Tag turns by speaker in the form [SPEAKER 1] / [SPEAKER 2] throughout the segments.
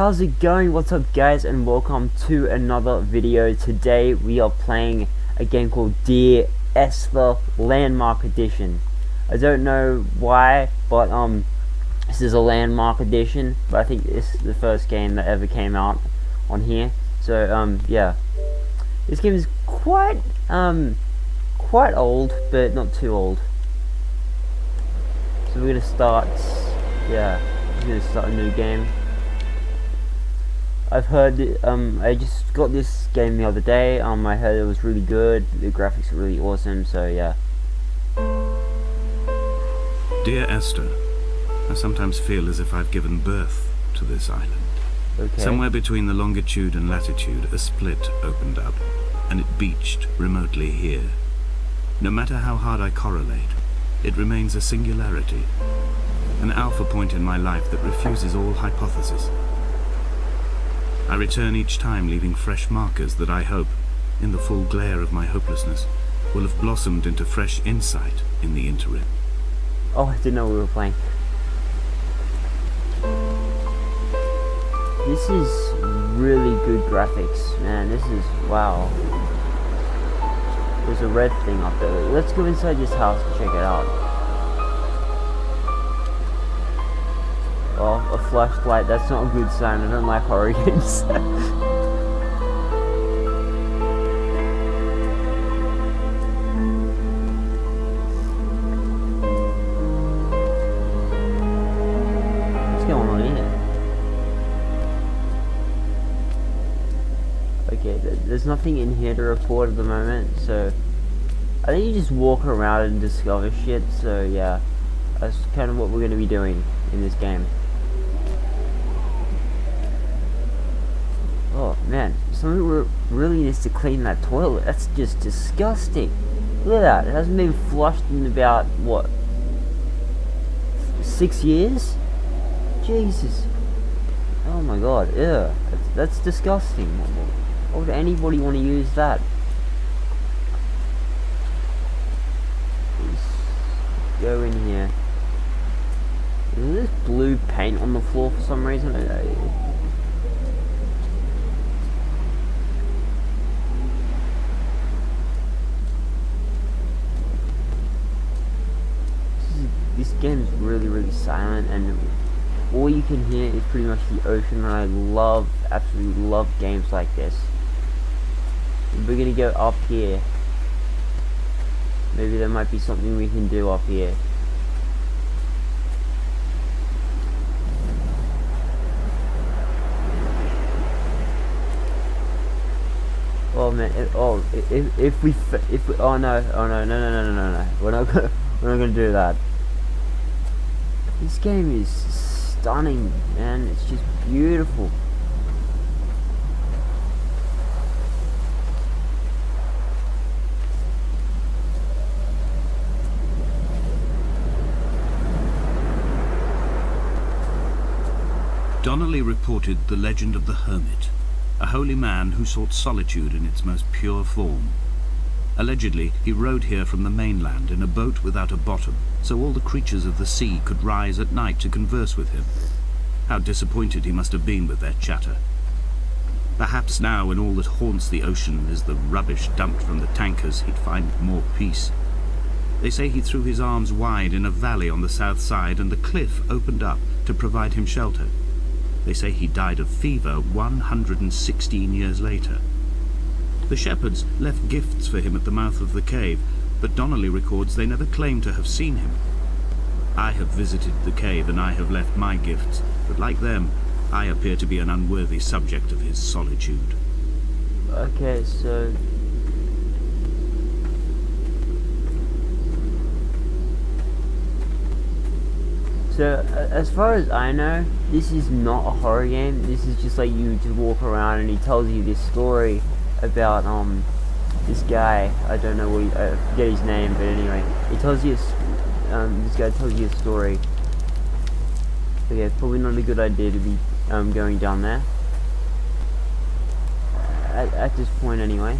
[SPEAKER 1] how's it going? What's up guys, and welcome to another video. Today we are playing a game called Dear Esther Landmark Edition. I don't know why, but this is a landmark edition, but I think this is the first game that ever came out on here. So yeah, this game is quite old, but not too old. So we're gonna start, yeah, we're gonna start a new game. I've heard, I just got this game the other day. I heard it was really good. The graphics are really awesome. So yeah.
[SPEAKER 2] Dear Esther, I sometimes feel as if I've given birth to this island.
[SPEAKER 1] Okay.
[SPEAKER 2] Somewhere between the longitude and latitude, a split opened up, and it beached remotely here. No matter how hard I correlate, it remains a singularity, an alpha point in my life that refuses all hypothesis. I return each time, leaving fresh markers that I hope, in the full glare of my hopelessness, will have blossomed into fresh insight in the interim.
[SPEAKER 1] Oh, I didn't know we were playing. This is really good graphics, man. This is, wow. There's a red thing up there. Let's go inside this house and check it out. Oh, a flashlight. That's not a good sign. I don't like horror games. What's going on here? Okay, there's nothing in here to report at the moment, so I think you just walk around and discover shit. So yeah, that's kind of what we're going to be doing in this game. Oh man, someone really needs to clean that toilet. That's just disgusting. Look at that. It hasn't been flushed in about, what, 6 years? Jesus. Oh my god, ew. That's disgusting. Why would anybody want to use that? Let's go in here. Is this blue paint on the floor for some reason? This game is really silent, and all you can hear is pretty much the ocean, and I absolutely love games like this. We're gonna go up here. Maybe there might be something we can do up here. Oh man, if we, oh no, we're not gonna do that. This game is stunning, man. It's just beautiful.
[SPEAKER 2] Donnelly reported the legend of the hermit, a holy man who sought solitude in its most pure form. Allegedly, he rode here from the mainland in a boat without a bottom, so all the creatures of the sea could rise at night to converse with him. How disappointed he must have been with their chatter. Perhaps now, when all that haunts the ocean is the rubbish dumped from the tankers, he'd find more peace. They say he threw his arms wide in a valley on the south side, and the cliff opened up to provide him shelter. They say he died of fever 116 years later. The shepherds left gifts for him at the mouth of the cave, but Donnelly records they never claimed to have seen him. I have visited the cave and I have left my gifts, but like them, I appear to be an unworthy subject of his solitude.
[SPEAKER 1] Okay, so as far as I know, this is not a horror game. This is just like you just walk around and he tells you this story about this guy. I don't know what I forget his name, but anyway, he tells you this guy tells you a story. Okay, probably not a good idea to be going down there at this point anyway.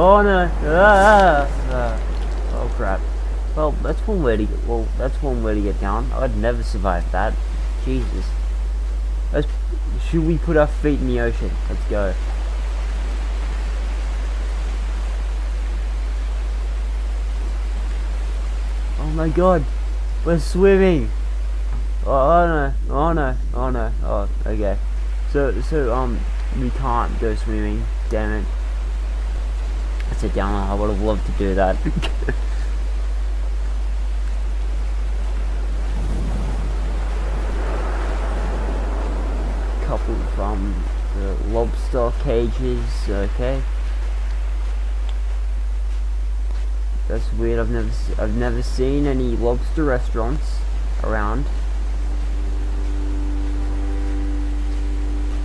[SPEAKER 1] Oh no! Oh crap! Well, that's one way to get. Well, that's one way to get down. I'd never survive that. Jesus. Should we put our feet in the ocean? Let's go. Oh my God! We're swimming. Oh no! Oh no! Oh no! Oh, okay. So we can't go swimming. Damn it! That's a downer. I would have loved to do that. Couple from the lobster cages. Okay. That's weird. I've never seen any lobster restaurants around.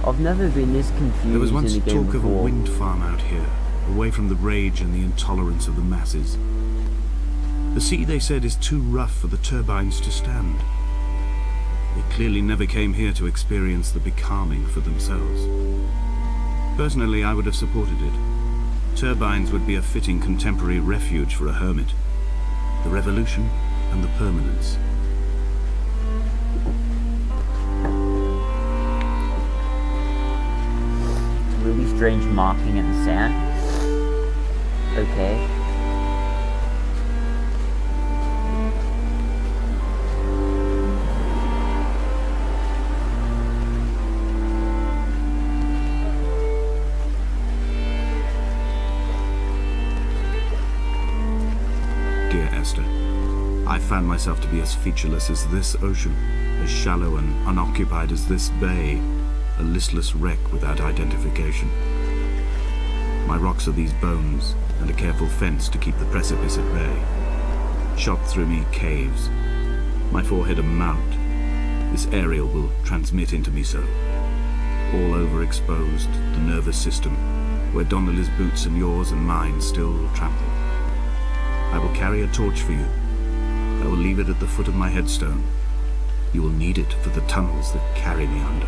[SPEAKER 1] I've never been this confused.
[SPEAKER 2] There was once
[SPEAKER 1] in a game
[SPEAKER 2] talk
[SPEAKER 1] before.
[SPEAKER 2] of a wind farm out here, away from the rage and the intolerance of the masses. The sea, they said, is too rough for the turbines to stand. They clearly never came here to experience the becalming for themselves. Personally, I would have supported it. Turbines would be a fitting contemporary refuge for a hermit. The revolution and the permanence.
[SPEAKER 1] Really strange marking in the sand. Okay.
[SPEAKER 2] Dear Esther, I found myself to be as featureless as this ocean, as shallow and unoccupied as this bay, a listless wreck without identification. My rocks are these bones, and a careful fence to keep the precipice at bay. Shot through me caves, my forehead a mount. This aerial will transmit into me so. All overexposed, the nervous system, where Donnelly's boots and yours and mine still trample. I will carry a torch for you. I will leave it at the foot of my headstone. You will need it for the tunnels that carry me under.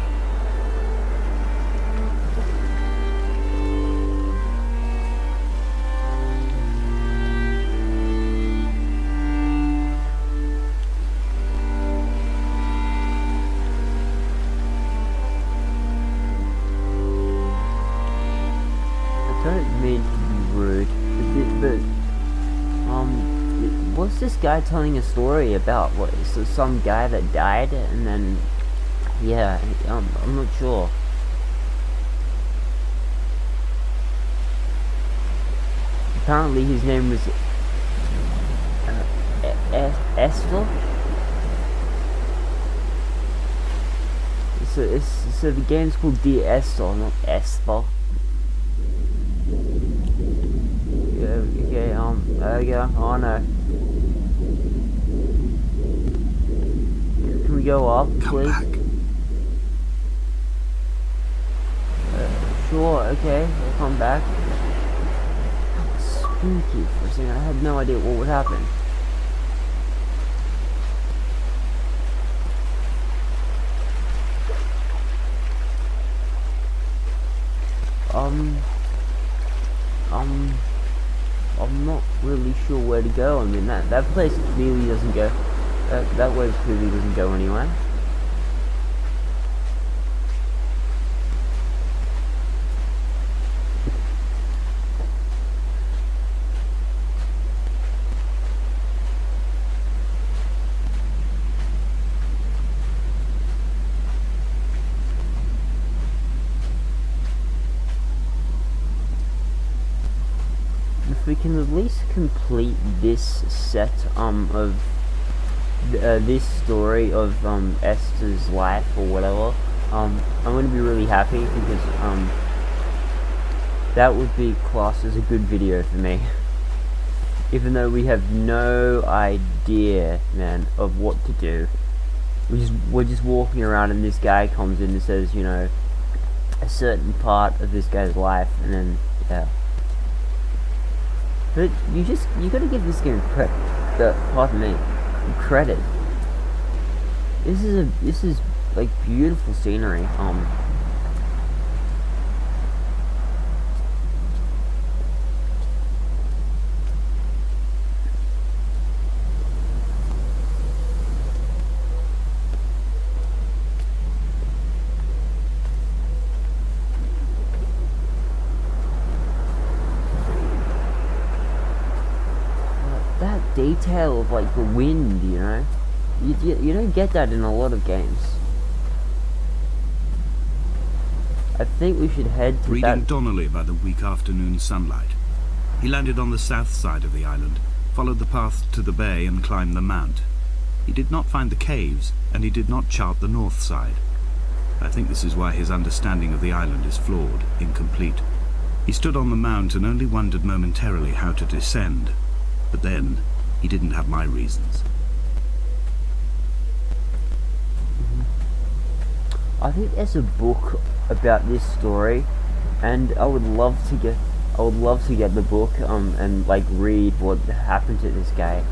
[SPEAKER 1] I don't mean to be rude, but what's this guy telling a story about? What, so some guy that died, and then, yeah, I'm not sure. Apparently his name was Esther. So the game's called Dear Esther, not Esther. Okay, there we go. Oh no. Can we go up, please?
[SPEAKER 2] Come back.
[SPEAKER 1] Sure, okay, we'll come back. Spooky for a second. I had no idea what would happen. I'm not really sure where to go. I mean, that place clearly doesn't go. That way clearly doesn't go anywhere. If we can at least complete this set of this story of Esther's life or whatever, I'm going to be really happy, because that would be classed as a good video for me. Even though we have no idea, man, of what to do. We're just walking around, and this guy comes in and says, you know, a certain part of this guy's life, and then, yeah. But you gotta give this game credit. Pardon me, credit. This is like beautiful scenery. tale of like the wind, you know? You don't get that in a lot of games. I think we should head to
[SPEAKER 2] Reading Donnelly by the weak afternoon sunlight. He landed on the south side of the island, followed the path to the bay and climbed the mount. He did not find the caves, and he did not chart the north side. I think this is why his understanding of the island is flawed, incomplete. He stood on the mount and only wondered momentarily how to descend. But then, he didn't have my reasons.
[SPEAKER 1] I think there's a book about this story, and I would love to get the book and like read what happened to this guy,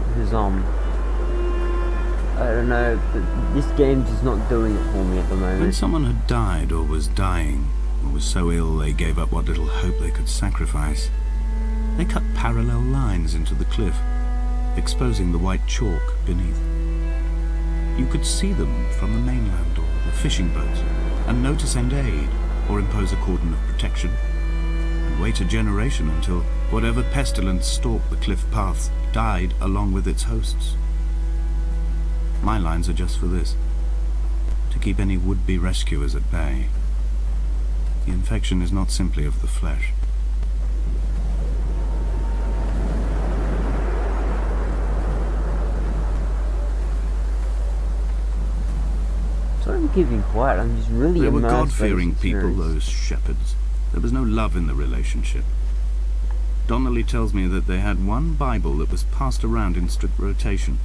[SPEAKER 1] because I don't know, but this game is not doing it for me at the moment.
[SPEAKER 2] When someone had died or was dying, or was so ill they gave up what little hope they could sacrifice, they cut parallel lines into the cliff, exposing the white chalk beneath. You could see them from the mainland or the fishing boats, and know to send aid or impose a cordon of protection, and wait a generation until whatever pestilence stalked the cliff paths died along with its hosts. My lines are just for this, to keep any would-be rescuers at bay. The infection is not simply of the flesh.
[SPEAKER 1] Sorry I'm keeping quiet, I'm just really
[SPEAKER 2] They were
[SPEAKER 1] immersed by this
[SPEAKER 2] God-fearing people,
[SPEAKER 1] experience.
[SPEAKER 2] those shepherds. There was no love in the relationship. Donnelly tells me that they had one Bible that was passed around in strict rotation.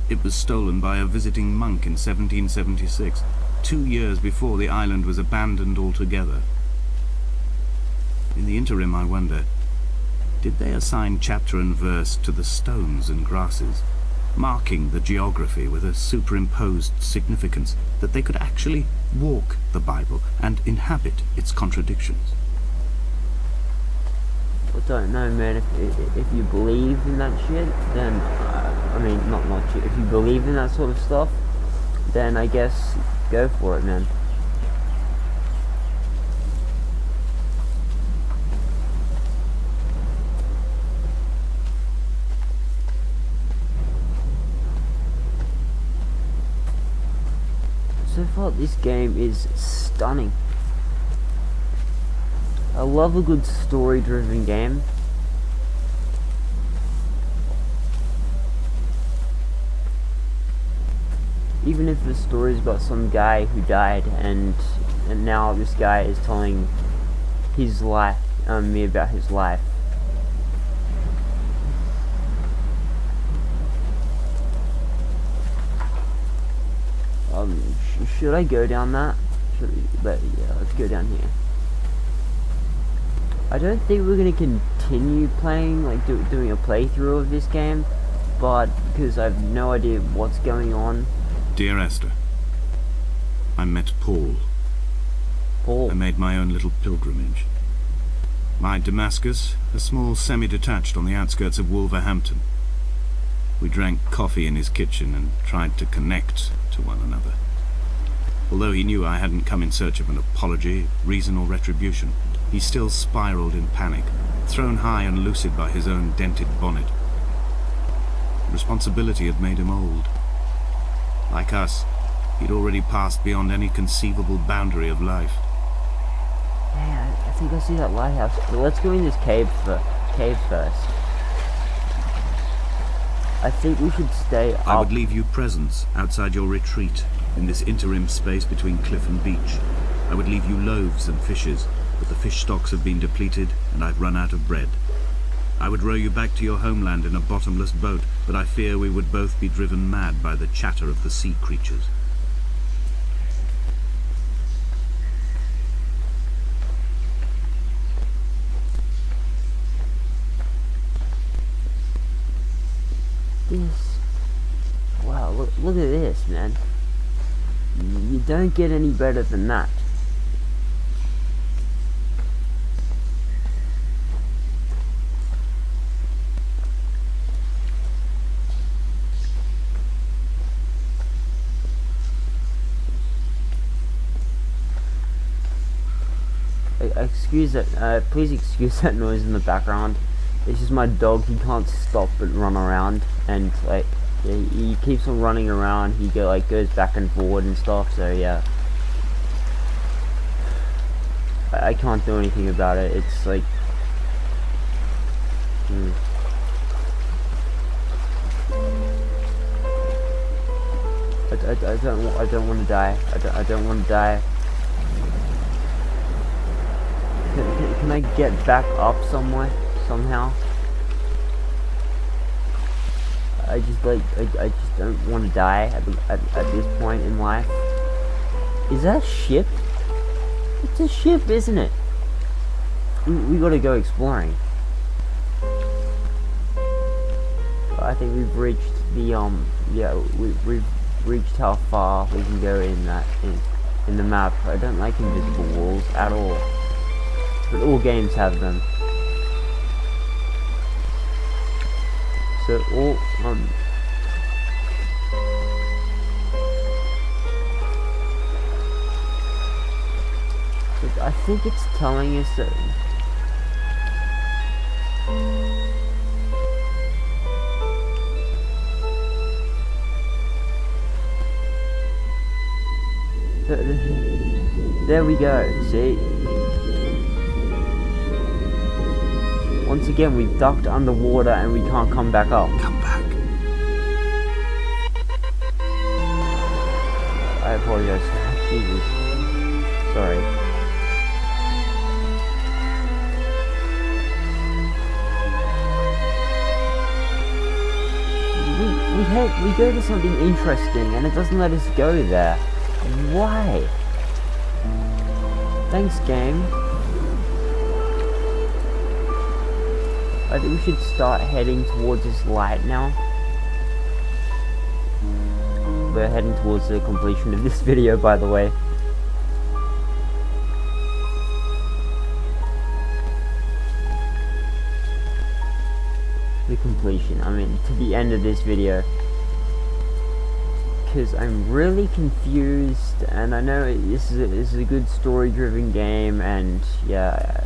[SPEAKER 2] It was stolen by a visiting monk in 1776, 2 years before the island was abandoned altogether. In the interim, I wonder, did they assign chapter and verse to the stones and grasses, marking the geography with a superimposed significance that they could actually walk the Bible and inhabit its contradictions?
[SPEAKER 1] I don't know, man. If you believe in that shit, then I mean, not shit. If you believe in that sort of stuff, then I guess go for it, man. So far, this game is stunning. I love a good story-driven game. Even if the story's got some guy who died and now this guy is telling his life, me about his life. Should I go down that? Yeah, let's go down here. I don't think we're gonna continue playing, like doing a playthrough of this game, but because I have no idea what's going on.
[SPEAKER 2] Dear Esther, I met Paul.
[SPEAKER 1] Paul.
[SPEAKER 2] I made my own little pilgrimage. My Damascus, a small semi-detached on the outskirts of Wolverhampton. We drank coffee in his kitchen and tried to connect to one another. Although he knew I hadn't come in search of an apology, reason or retribution, he still spiraled in panic, thrown high and lucid by his own dented bonnet. Responsibility had made him old. Like us, he'd already passed beyond any conceivable boundary of life.
[SPEAKER 1] Yeah, I think I see that lighthouse. But let's go in this cave first. I think we should stay up.
[SPEAKER 2] I would leave you presents outside your retreat, in this interim space between cliff and beach. I would leave you loaves and fishes, but the fish stocks have been depleted and I've run out of bread. I would row you back to your homeland in a bottomless boat, but I fear we would both be driven mad by the chatter of the sea creatures.
[SPEAKER 1] Wow, look at this, man. You don't get any better than that. Excuse that, please excuse that noise in the background. It's just my dog. He can't stop but run around, and like he keeps on running around. He goes back and forward and stuff. So yeah, I can't do anything about it. It's like. I don't want to die. I don't want to die. Can I get back up somewhere somehow? I just don't want to die at this point in life. Is that a ship? It's a ship, isn't it? We gotta go exploring. I think we've reached the yeah, we've reached how far we can go in the map. I don't like invisible walls at all, but all games have them. So all I think it's telling us that there we go, see? Once again, we've ducked underwater and we can't come back up.
[SPEAKER 2] Come back.
[SPEAKER 1] I apologize. Jesus. Sorry. We go to something interesting and it doesn't let us go there. Why? Thanks, game. I think we should start heading towards this light now. We're heading towards the completion of this video, by the way. The completion, I mean, to the end of this video. Because I'm really confused, and I know this is a good story-driven game, and yeah.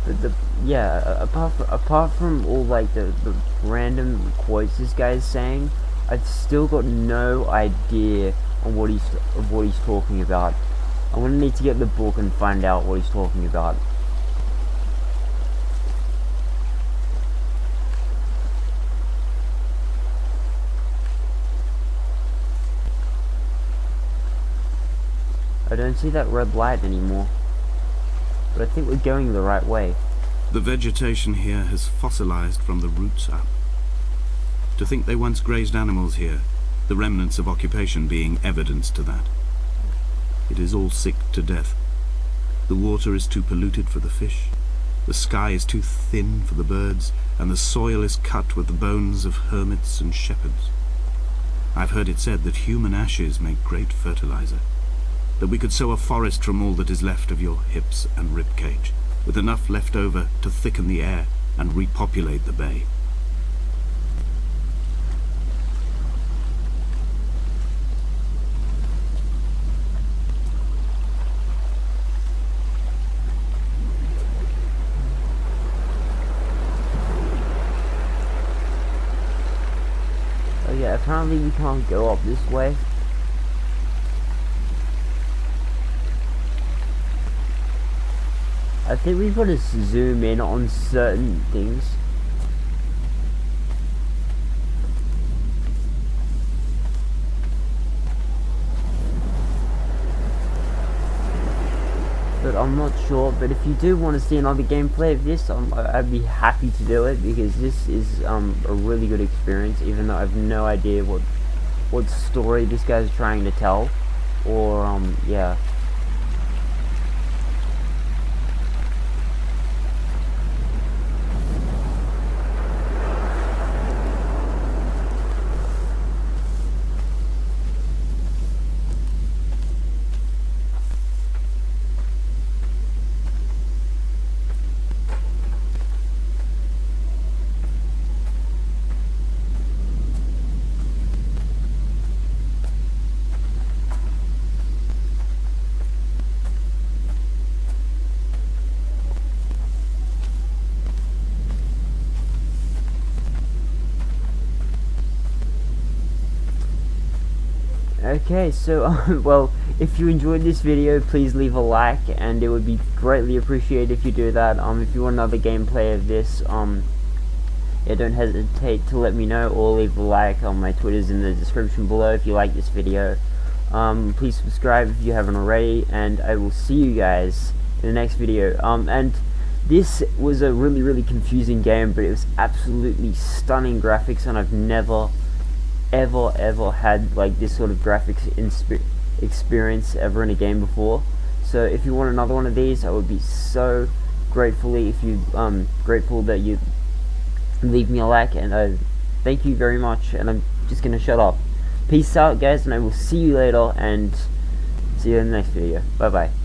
[SPEAKER 1] But apart from all like the random quotes this guy is saying, I've still got no idea on what he's talking about. I'm gonna need to get the book and find out what he's talking about. I don't see that red light anymore, but I think we're going the right way.
[SPEAKER 2] The vegetation here has fossilized from the roots up. To think they once grazed animals here, the remnants of occupation being evidence to that. It is all sick to death. The water is too polluted for the fish, the sky is too thin for the birds, and the soil is cut with the bones of hermits and shepherds. I've heard it said that human ashes make great fertilizer, that we could sow a forest from all that is left of your hips and rib cage, with enough left over to thicken the air and repopulate the bay.
[SPEAKER 1] Oh yeah, apparently we can't go up this way. I think we've got to zoom in on certain things. But I'm not sure. But if you do want to see another gameplay of this, I'd be happy to do it, because this is a really good experience, even though I have no idea what story this guy's trying to tell, or yeah. Okay, so well, if you enjoyed this video, please leave a like, and it would be greatly appreciated if you do that. If you want another gameplay of this, yeah, don't hesitate to let me know, or leave a like. My Twitter's in the description below if you like this video. Please subscribe if you haven't already, and I will see you guys in the next video. And this was a really confusing game, but it was absolutely stunning graphics, and I've never ever had like this sort of graphics experience ever in a game before. So if you want another one of these, I would be so grateful that you leave me a like, and thank you very much, and I'm just gonna shut up. Peace out, guys, and I will see you later, and see you in the next video. Bye bye.